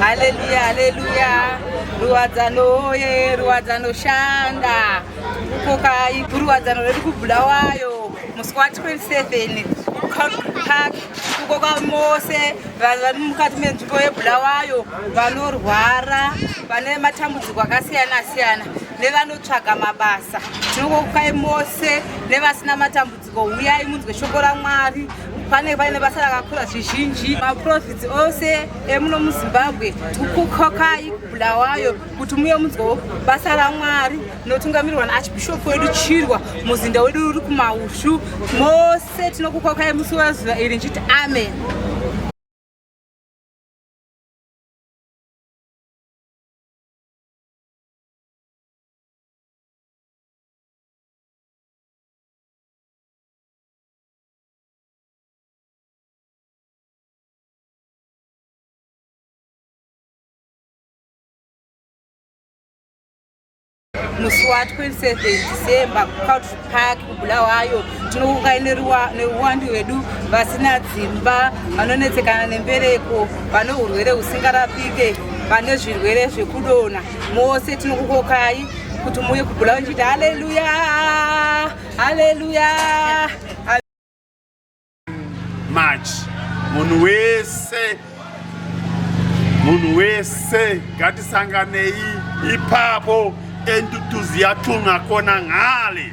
Haleluya, haleluya. Ruwadzano ye, ruwadzano shanda. Kukokai, ruwadzano redu kubulawayo. Muskwat 27. Kukoka mose, vanhu mukati menzvimbo yebulawayo, vanorwara, vane matambudziko akasiyana-siyana, nevanotsvaga mabasa. Tinokokai mose nevasina matambudziko, uyai munzwe shoko raMwari. Pane basa rakakura zvizhinji, maprofits ose emuno muZimbabwe tikukokai kubulawayo kuti muye munzwe basa raMwari notungamirirwa naArchbishop wedu Chirwa, muzinda wedu uri kuMaushu. Mose tinokukokai musi wezuva iri, nchiti amen. Musi wa27 December kuCountry Park kubulawayo tinokukai neuwandu hwedu vasina dzimba, vanonetsekana nembereko, vane urwere husingarapike, vane zvirwere zvekudonha. Mose tinokukokai kuti muye kubulawayo, nchiti haleluya, haleluya. March munhu wese ngatisanganei ipapo entutuzi yatunga kona ngale.